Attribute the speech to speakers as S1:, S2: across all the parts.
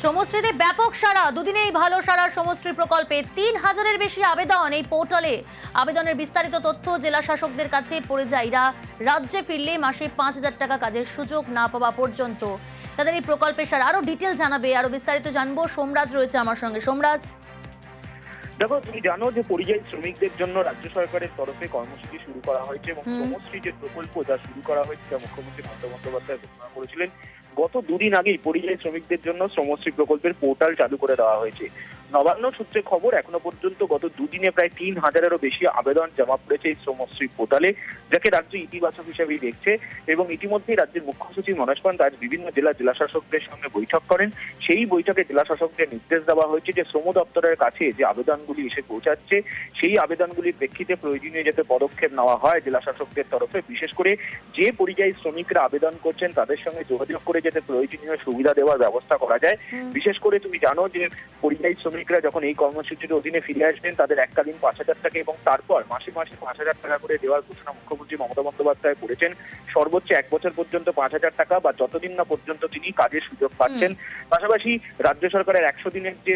S1: শ্রমশ্রীতে ব্যাপক সাড়া, দুদিনেই ভালো সাড়া শ্রমশ্রী প্রকল্পে ৩,০০০-এর বেশি আবেদন। এই পোর্টালে আবেদনের বিস্তারিত তথ্য জেলা শাসকদের কাছে পড়ে যায়। এরা রাজ্যে ফিরলে মাসে ৫,০০০ টাকা কাজের সুযোগ না পাওয়া পর্যন্ত তাদের এই প্রকল্পের সাড়া। আরো ডিটেল জানাবে, আরো বিস্তারিত জানবো। সোমরাজ রয়েছে আমার সঙ্গে। সোমরাজ,
S2: দেখো, তুমি জানো যে পরিযায়ী শ্রমিকদের জন্য রাজ্য সরকারের তরফে কর্মসূচি শুরু করা হয়েছে এবং শ্রমশ্রী যে প্রকল্প যা শুরু করা হয়েছে তা মুখ্যমন্ত্রী মমতা বন্দ্যোপাধ্যায় ঘোষণা করেছিলেন। গত দুদিন আগেই পরিযায়ী শ্রমিকদের জন্য শ্রমশ্রী প্রকল্পের পোর্টাল চালু করে দেওয়া হয়েছে। নবান্ন সূত্রে খবর, এখনো পর্যন্ত গত দুদিনে প্রায় ৩,০০০-এরও বেশি আবেদন জমা পড়েছে এই শ্রমশ্রী পোর্টালে, যাকে রাজ্য ইতিবাচক হিসেবেই দেখছে। এবং ইতিমধ্যেই রাজ্যের মুখ্য সচিব মনোজ পান্থ আজ বিভিন্ন জেলা শাসকদের সঙ্গে বৈঠক করেন। সেই বৈঠকে জেলা শাসকদের নির্দেশ দেওয়া হয়েছে যে শ্রম দপ্তরের কাছে যে আবেদনগুলি এসে পৌঁছাচ্ছে সেই আবেদনগুলির প্রেক্ষিতে প্রয়োজনীয় যাতে পদক্ষেপ নেওয়া হয় জেলা শাসকদের তরফে। বিশেষ করে যে পরিযায়ী শ্রমিকরা আবেদন করছেন তাদের সঙ্গে যোগাযোগ করে যাতে প্রয়োজনীয় সুবিধা দেওয়ার ব্যবস্থা করা যায়। বিশেষ করে তুমি জানো যে পরিযায়ী শ্রমিকরা যখন এই কর্মসূচির অধীনে ফিরে আসবেন তাদের এককালীন ৫,০০০ টাকা এবং তারপর মাসে মাসে ৫,০০০ টাকা করে দেওয়ার ঘোষণা মুখ্যমন্ত্রী মমতা বন্দ্যোপাধ্যায় করেছেন। সর্বোচ্চ ১ বছর পর্যন্ত ৫,০০০ টাকা বা যতদিন না পর্যন্ত তিনি কাজের সুযোগ পাচ্ছেন। পাশাপাশি রাজ্য সরকারের ১০০ দিনের যে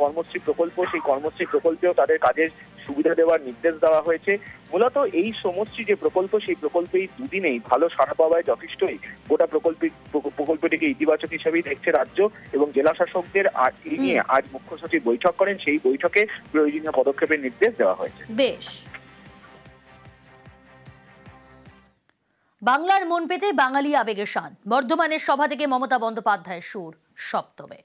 S2: কর্মশ্রী প্রকল্প, সেই কর্মশ্রী প্রকল্পেও তাদের কাজের সুবিধা দেওয়ার নির্দেশ দেওয়া হয়েছে। মূলত এই শ্রমশ্রী যে প্রকল্প, সেই প্রকল্পেই দুদিনেই ভালো সাড়া পাওয়ায় যথেষ্টই গোটা প্রকল্পটিকে ইতিবাচক হিসেবেই দেখছে রাজ্য এবং জেলা শাসকদের। আর এই নিয়ে আজ মুখ্য সচিব বৈঠক করেন, সেই বৈঠকে প্রয়োজনীয় পদক্ষেপের নির্দেশ দেওয়া হয়েছে।
S1: বেশ। বাংলার মন পেতে বাঙালি আবেগের শান, বর্ধমানের সভা থেকে মমতা বন্দ্যোপাধ্যায়ের সুর সপ্তমে।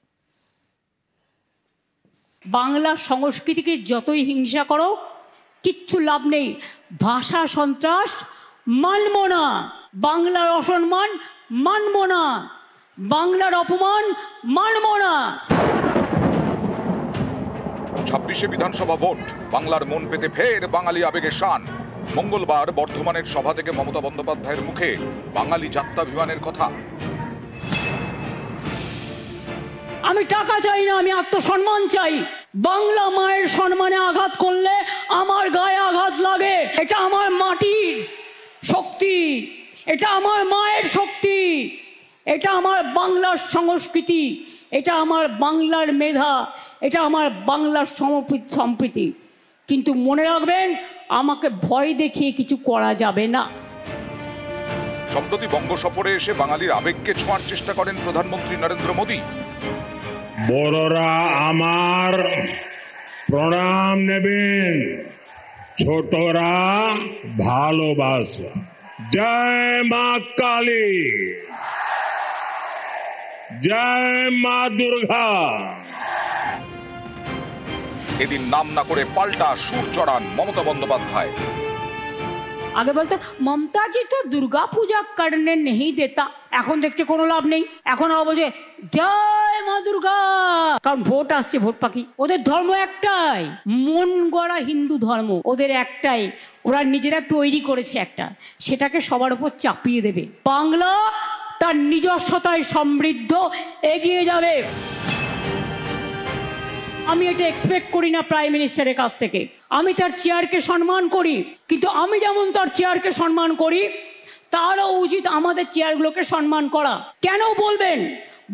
S3: বাংলা সংস্কৃতিকে যতই হিংসা করো কিচ্ছু লাভ নেই। ভাষা সন্ত্রাস মানব না, বাংলার অসম্মান মানব না, বাংলার অপমান মানব না।
S4: ২৬শে বিধানসভা ভোট, বাংলার মন পেতে ফের বাঙালি আবেগের শান। মঙ্গলবার বর্ধমানের সভা থেকে মমতা বন্দ্যোপাধ্যায়ের মুখে বাঙালি জাত্যাভিমানের কথা।
S3: আমি টাকা চাই না, আমি আত্মসম্মান চাই। বাংলা মায়ের সম্মানে আঘাত করলে আমার গায়ে আঘাত লাগে। এটা আমার মাটির শক্তি, এটা আমার মায়ের শক্তি, এটা আমার বাংলার সংস্কৃতি, এটা আমার বাংলার মেধা, এটা আমার বাংলার সম্প্রীতি। কিন্তু মনে রাখবেন, আমাকে ভয় দেখিয়ে কিছু করা যাবে না।
S4: সম্প্রতি বঙ্গ সফরে এসে বাঙালির আবেগকে ছোঁয়ার চেষ্টা করেন প্রধানমন্ত্রী নরেন্দ্র মোদী।
S5: বড়রা আমার প্রণাম নেবেন, ছোটরা ভালোবাসা। জয় মা কালী, জয় মা দুর্গা।
S4: এদিন নাম না করে পাল্টা সুর চড়ান মমতা বন্দ্যোপাধ্যায়।
S3: আগে বলতে মমতাজি তো দুর্গা পূজা করনে নেই দেতা, এখন দেখছে কোনো লাভ নেই। এখন আবার বলছে জয় মা দুর্গা, কারণ ভোট আসছে, ভোট পাখি। ওদের ধর্ম একটাই, মন গড়া হিন্দু ধর্ম ওদের একটাই, ওরা নিজেরা তৈরি করেছে একটা, সেটাকে সবার উপর চাপিয়ে দেবে। বাংলা তার নিজস্বতায় সমৃদ্ধ এগিয়ে যাবে। আমি এটা এক্সপেক্ট করি না প্রাইম মিনিস্টারের কাছ থেকে। আমি তার চেয়ারকে সম্মান করি, কিন্তু আমি যেমন তার চেয়ারকে সম্মান করি, তারও উচিত আমাদের চেয়ারগুলোকে সম্মান করা। কেন বলবেন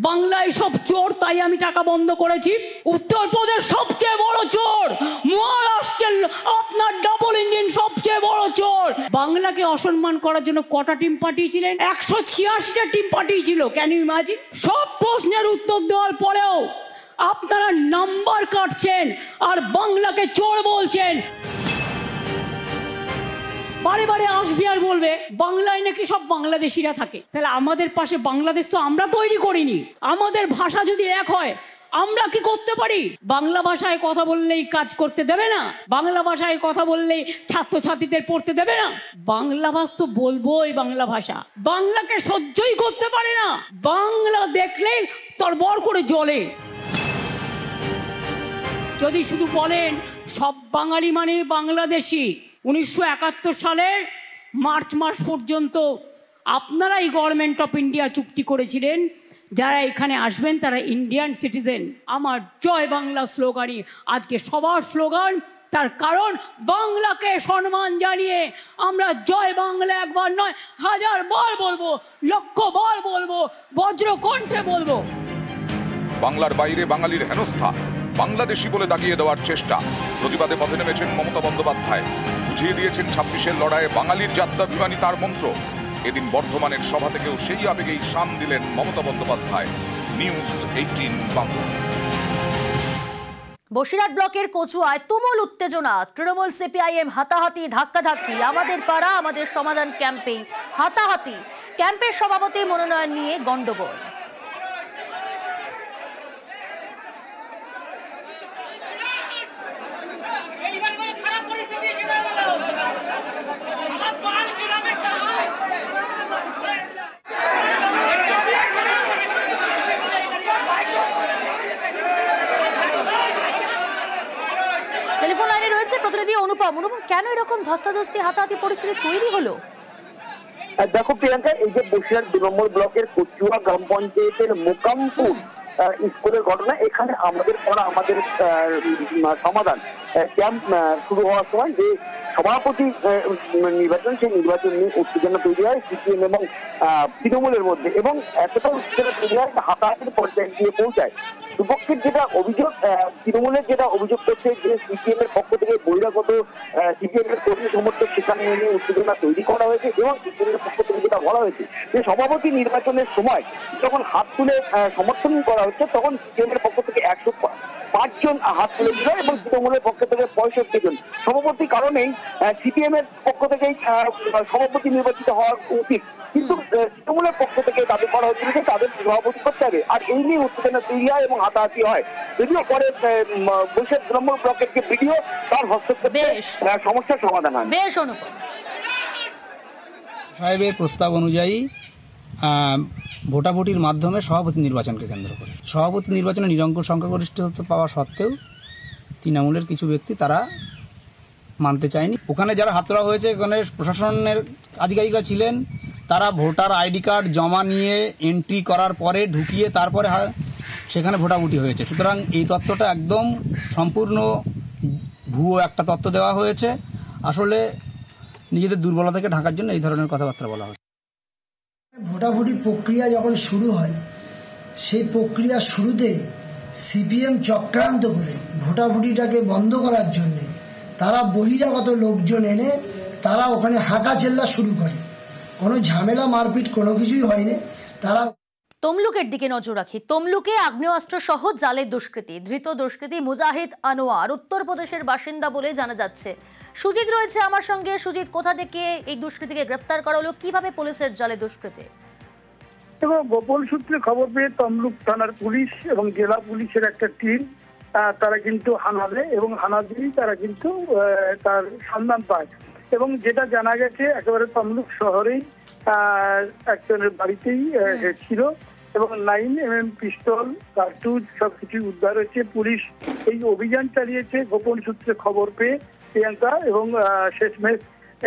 S3: বাংলায় সব চোর তাই আমি টাকা বন্ধ করেছি? উত্তরপ্রদেশ সবচেয়ে বড় চোর, মহারাষ্ট্রের আপনার ডাবল ইঞ্জিন সবচেয়ে বড় চোর। বাংলাকে অসম্মান করার জন্য কটা টিম পাঠিয়েছিলেন? ১৮৬টা টিম পাঠিয়েছিল। Can you imagine? সব প্রশ্নের উত্তর দেওয়ার পরেও আপনারা নাম্বার কাটছেন আর বাংলাকে চোর বলছেন। বারে বারে আসবি আর বলবে বাংলায় নাকি সব বাংলাদেশিরা থাকে। তাহলে আমাদের পাশে বাংলাদেশ তো আমরা তৈরি করিনি। আমাদের ভাষা যদি এক হয় আমরা কি করতে পারি? বাংলা ভাষায় কথা বললেই কাজ করতে দেবে না, বাংলা ভাষায় কথা বললেই ছাত্রছাত্রীদের পড়তে দেবে না। বাংলা ভাষা তো বলবোই, বাংলা ভাষা বাংলাকে সহ্যই করতে পারে না। বাংলা দেখলেই তরবর করে জ্বলে। যদি শুধু বলেন সব বাঙালি মানে বাংলাদেশি, ১৯৭১ সালের মার্চ মাস পর্যন্ত আপনারাই গভর্নমেন্ট অফ ইন্ডিয়া চুক্তি করেছিলেন যারা এখানে আসবেন তারা ইন্ডিয়ান সিটিজেন। আমার জয় বাংলা স্লোগানই আজকে সবার স্লোগান। তার কারণ বাংলাকে সম্মান জানিয়ে আমরা জয় বাংলা একবার নয় ১০০০ বার বলবো, লক্ষ বার বলবো, বজ্রকণ্ঠে বলবো।
S4: বাংলার বাইরে বাঙালির হেনস্থা, বাংলাদেশি বলে দাগিয়ে দেওয়ার চেষ্টা। প্রতিবাদে পথে নেমেছেন মমতা বন্দ্যোপাধ্যায়, বুঝিয়ে দিয়েছেন 26-এর লড়াইয়ে বাঙালির জাত্যাভিমানী তার মন্ত্র। এদিন বর্ধমানের সভা থেকেও সেই আবেগেই শান দিলেন মমতা বন্দ্যোপাধ্যায়। নিউজ 18 বাংলা।
S1: বসিরহাট ব্লকের কচুয়ায় তুমুল উত্তেজনা, তৃণমূল সিপিআইএম হাতাহাতি ধাক্কাধাক্কি, আমাদের পাড়া আমাদের সমাধান ক্যাম্পে হাতাহাতি, ক্যাম্পের সভাপতি মনোনয়ন নিয়ে গন্ডগোল। টেলিফোন লাইনে রয়েছে প্রতিনিধি অনুপম। কেন এরকম ধস্তাধস্তি হাতাহাতি পরিস্থিতি তৈরি হলো?
S2: দেখো প্রিয়াঙ্কা, এই যে বসিরহাট 2 নম্বর ব্লকের কচুয়া গ্রাম পঞ্চায়েতের মোকামপুর স্কুলের ঘটনা, এখানে আমাদের পড়া আমাদের সমাধান ক্যাম্প শুরু হওয়ার সময় যে সভাপতি নির্বাচন, সেই নির্বাচন নিয়ে উত্তেজনা তৈরি হয় সিপিএম এবং তৃণমূলের মধ্যে, এবং এতটা উত্তেজনা তৈরি হয় হাতাহাতির পর্যায়ে গিয়ে পৌঁছায়। দুপক্ষের যেটা অভিযোগ, তৃণমূলের যেটা অভিযোগ করছে যে সিপিএম এর পক্ষ থেকে বহিরাগত সিপিএম এর কর্মী সমর্থক সেখানে এনে উত্তেজনা তৈরি করা হয়েছে, এবং সিপিএম এর পক্ষ থেকে যেটা বলা হয়েছে যে সভাপতি নির্বাচনের সময় যখন হাত তুলে সমর্থন করা হচ্ছে, তখন সিপিএম এর পক্ষ থেকে 105 জন হাত তুলে দিল এবং তৃণমূলের পক্ষ থেকে 65 জন। সভাপতি কারণেই সিপিএম এর পক্ষ থেকেই সভাপতি নির্বাচিত হওয়া উচিত, কিন্তু তৃণমূলের পক্ষ থেকে দাবি করা হচ্ছিল যে তাদের সভাপতি করতে হবে, আর এই নিয়ে উত্তেজনা তৈরি হয় এবং হাতাহাতি হয়। যদিও পরে বসিরহাট 2 নম্বর ব্লকের যে ভিডিও, তার হস্তক্ষেপে সমস্যার সমাধান হয়।
S1: বেশ অনুপম।
S6: সাহেবের প্রস্তাব অনুযায়ী ভোটাভুটির মাধ্যমে সভাপতি নির্বাচনকে কেন্দ্র করে সভাপতি নির্বাচনে নিরঙ্কুশ সংখ্যাগরিষ্ঠতা পাওয়া সত্ত্বেও তৃণমূলের কিছু ব্যক্তি তারা মানতে চায়নি। ওখানে যারা হাতড়া হয়েছে, ওখানে প্রশাসনের আধিকারিকরা ছিলেন, তারা ভোটার আইডি কার্ড জমা নিয়ে এন্ট্রি করার পরে ঢুকিয়ে তারপরে সেখানে ভোটাভুটি হয়েছে। সুতরাং এই তথ্যটা একদম সম্পূর্ণ ভুয়ো একটা তথ্য দেওয়া হয়েছে। আসলে নিজেদের দুর্বলতাকে ঢাকার জন্য এই ধরনের কথাবার্তা বলা হচ্ছে।
S7: ভোটাভুটি প্রক্রিয়া যখন শুরু হয়, সেই প্রক্রিয়া শুরুতে সিপিএম চক্রান্ত করে ভোটাভুটিটাকে বন্ধ করার জন্যে তারা বহিরাগত লোকজন এনে তারা ওখানে হাঁকাচেল্লা শুরু করে। কোনো ঝামেলা মারপিট কোনো কিছুই হয়নি। তারা
S1: তমলুকের দিকে নজর রাখি। তমলুকে আগ্নেয়াস্ত্র সহ জালের দুষ্কৃতী, ধৃত দুষ্কৃতী মুজাহিদ আনোয়ার উত্তরপ্রদেশের বাসিন্দা বলে জানা যাচ্ছে। সুজিত রয়েছে আমার সঙ্গে। সুজিত, কোথা থেকে এই দুষ্কৃতীকে গ্রেফতার করা হলো, কিভাবে পুলিশের জালে দুষ্কৃতী?
S8: দেখো, গোপন সূত্রে খবর পেয়ে তমলুক থানার পুলিশ এবং জেলা পুলিশের একটা টিম তারা কিন্তু হানা দেয়, এবং হানা দিয়েই তারা কিন্তু তার সন্ধান পায়। এবং যেটা জানা গেছে, একেবারে তমলুক শহরেই একজনের বাড়িতেই ছিল, এবং 9mm পিস্তল, কার্তুজ সবকিছু উদ্ধার হয়েছে। পুলিশ এই অভিযান চালিয়েছে গোপন সূত্রে খবর পেয়ে, প্রিয়াঙ্কা, এবং শেষমেশ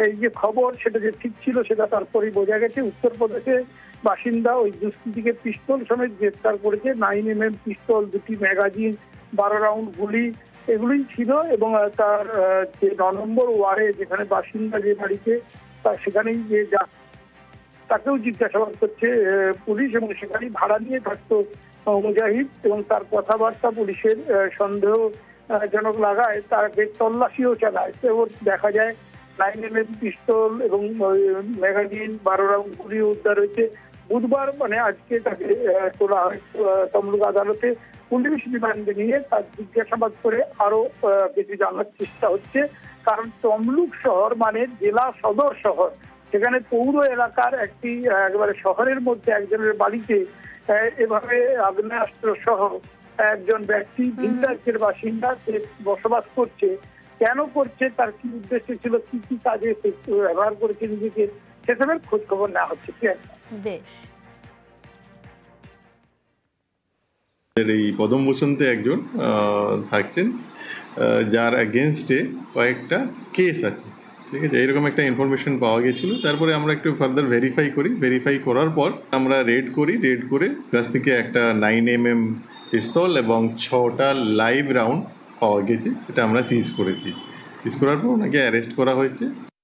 S8: এই যে খবর সেটা যে ঠিক ছিল সেটা তারপরেই বোঝা গেছে। উত্তরপ্রদেশের বাসিন্দা ওই দুষ্কৃতীকে পিস্তল সমেত গ্রেফতার করেছে। 9mm পিস্তল, 2টি ম্যাগাজিন, 12 রাউন্ড গুলি, এগুলোই ছিল। এবং তার যে 9 নম্বর ওয়ার্ডে যেখানে বাসিন্দা, যে বাড়িতে, সেখানেই যে তাকেও জিজ্ঞাসাবাদ করছে পুলিশ, এবং সেখানেই ভাড়া নিয়ে থাকতো মুজাহিদ, এবং তার কথাবার্তা পুলিশের সন্দেহজনক লাগায় তাকে তল্লাশিও চালায়। তো দেখা যায় 9mm পিস্তল এবং ম্যাগাজিন, 12 রাউন্ড গুলি উদ্ধার হয়েছে। বুধবার মানে আজকে তাকে তোলা হয় তমলুক আদালতে। পুলিশ রিমান্ডে নিয়ে তার জিজ্ঞাসাবাদ করে আরো কিছু জানার চেষ্টা হচ্ছে, কারণ তমলুক শহর মানে জেলা সদর শহর, সেখানে পৌর এলাকার একটি একেবারে শহরের মধ্যে একজনের বাড়িতে এভাবে আগ্নেয়াস্ত্র সহ একজন ব্যক্তি ভিন রাজ্যের বাসিন্দা সে বসবাস করছে। কেন করছে, তার কি উদ্দেশ্য ছিল, কি কি কাজে ব্যবহার করেছে নিজেকে, সেসবের খোঁজ খবর নেওয়া হচ্ছে।
S1: বেশ।
S9: এই পদম বসন্তে একজন থাকছেন, যার এগেনস্টে কয়েকটা কেস আছে, ঠিক আছে, এরকম একটা ইনফরমেশন পাওয়া গেছিল। তারপরে আমরা একটু ফার্দার ভেরিফাই করার পর আমরা রেড করে কাছ থেকে একটা 9mm পিস্তল এবং 6টা লাইভ রাউন্ড পাওয়া গেছে, সেটা আমরা সিজ করেছি। সিজ করার পর ওনাকে অ্যারেস্ট করা হয়েছে।